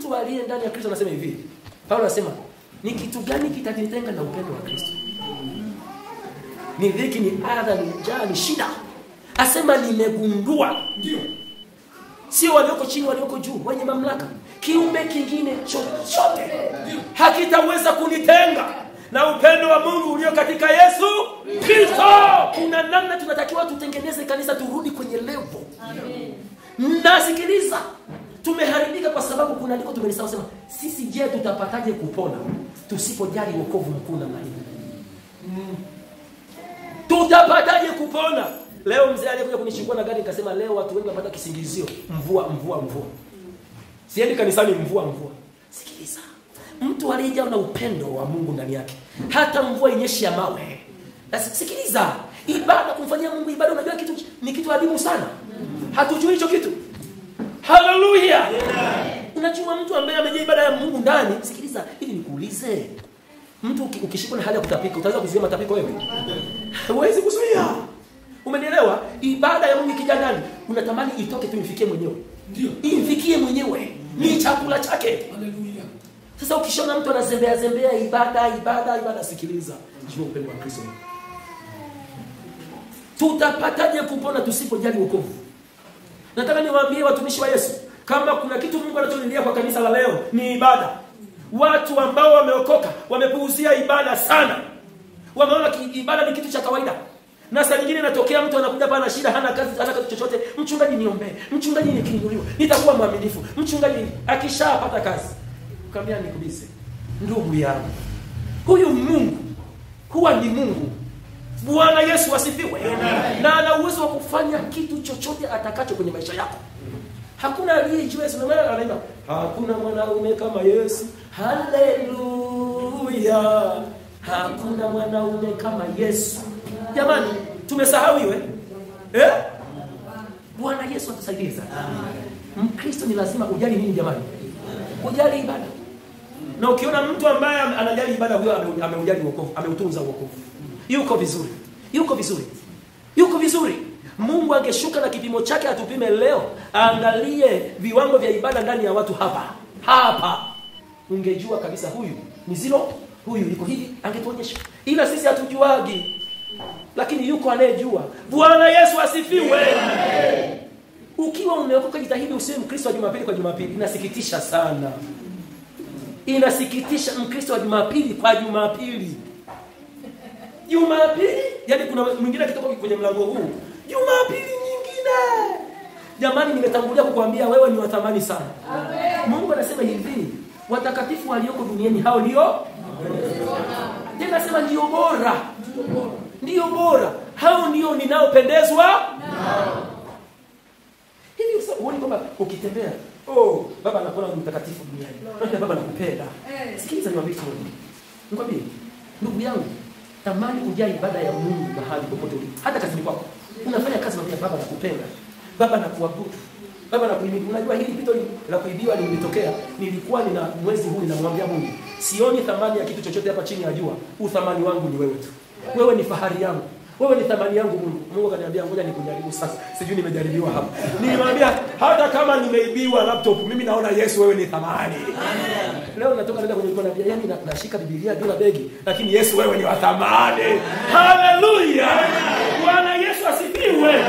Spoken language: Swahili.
Mtu aliye ndani ya Kristo anasema hivi. Paulo anasema, ni kitu gani kitanitenga na upendo wa Kristo? Ni dhiki, ni adha, ni njaa, ni shida. Asema nimegundua. Ndio. Sio walioko chini, walioko juu, wenye mamlaka. Kiumbe kingine chochote hakitaweza kunitenga na upendo wa Mungu ulio katika Yesu Kristo. Kuna namna tunatakiwa tutengeneze kanisa turudi kwenye level. Amen. Nasikiliza. Tumeharibika kwa sababu kuna andiko tumelisema sema, sisi je tutapataje kupona tusipojali wokovu mkuu namna hii? Tutapataje kupona? Leo mzee aliyekuja kunishikua na gari nikasema leo watu wengi wanapata kisingizio mvua. Siendi kanisani mvua. Sikiliza. Mtu aliyejawa na upendo wa Mungu ndani yake, hata mvua inyeshi ya mawe. Sikiliza. Ibada, kumfanyia Mungu ibada, unajua kitu ni kitu adimu sana. Hatujui hicho kitu. Hallelujah. Unajua mtu ambaye amejaa ibada ya Mungu ndani, sikiliza, ili nikuulize. Mtu ukishikwa na hali ya kutapika, utaweza kuzuia matapiko wewe? Huwezi kuzuia. Umenielewa? Ibada ya Mungu ikija ndani, unatamani itoke tu ifikie mwenyewe. Ndio. Ifikie mwenyewe. Ni chakula chake. Haleluya. Sasa ukishona mtu anazembea ibada, sikiliza. Jua upendo wa Kristo. Tutapataje kupona tusipojali wokovu? Nataka niwaambie watumishi wa Yesu, kama kuna kitu Mungu anachonilia kwa kanisa la leo ni ibada. Watu ambao wameokoka wamepuuzia ibada sana. Wameona ibada ni kitu cha kawaida. Na saa nyingine inatokea mtu anakuja hapa na shida, hana kazi, hana kitu chochote. Mchungaji niombe, mchungaji nikiinuliwa, nitakuwa mwaminifu. Mchungaji akishapata kazi, ukamwambia nikubise. Ndugu yangu, huyu Mungu huwa ni Mungu. Bwana Yesu asifiwe. Na ana uwezo wa kufanya kitu chochote atakacho kwenye maisha yako. Hakuna aliyejua Yesu. Na maana anaimba, hakuna mwanaume kama Yesu. Haleluya. Hakuna mwanaume kama Yesu. Jamani, tumesahau iwe? Bwana Yesu atusaidie sana. Mkristo ni lazima ujali nini jamani? Ujali ibada. Na ukiona mtu ambaye anajali ibada, huyo ameujali wokovu, ameutunza wokovu. Yuko vizuri. Mungu angeshuka na kipimo chake atupime leo, angalie viwango vya ibada ndani ya watu hapa. Ungejua kabisa huyu ni zero, huyu yuko hivi, angetuonyesha. Ila sisi hatujuagi. Lakini yuko anayejua. Bwana Yesu asifiwe. Ukiwa umeokoka, jitahidi usiwe Mkristo wa Jumapili kwa Jumapili. Inasikitisha sana. Inasikitisha Mkristo wa Jumapili kwa Jumapili. Yaani kuna mwingine akitoka kwenye mlango huu, Jumapili nyingine. Jamani, nimetangulia kukuambia wewe ni wa thamani sana. Amen. Mungu anasema hivi, watakatifu walioko duniani hao ndio tena anasema ndio bora. Hao ndio ninaopendezwa nao. Hivi usioni kwamba ukitembea, baba anakuona mtakatifu duniani. Baba anakupenda. Sikiliza niwaambie kitu. Nikwambie, ndugu yangu, tamani ujai ibada ya Mungu mahali popote ulipo. Hata kazini kwako. Unafanya kazi na baba anakupenda. Baba anakuabudu. Baba anakuhimidi. Unajua hili pito la kuibiwa lilinitokea. Nilikuwa nina mwezi huu ninamwambia Mungu, sioni thamani ya kitu chochote hapa chini ya jua. Uthamani wangu ni wewe tu. Wewe ni fahari yangu. Wewe ni thamani yangu Mungu. Mungu akaniambia ngoja nikujaribu sasa. Sijui nimejaribiwa hapa. Nilimwambia hata kama nimeibiwa laptop, mimi naona Yesu wewe ni thamani. Amen. Leo natoka nenda kwenye Biblia, yani nashika Biblia bila begi, lakini Yesu wewe ni wa thamani. Haleluya. Bwana Yesu asifiwe.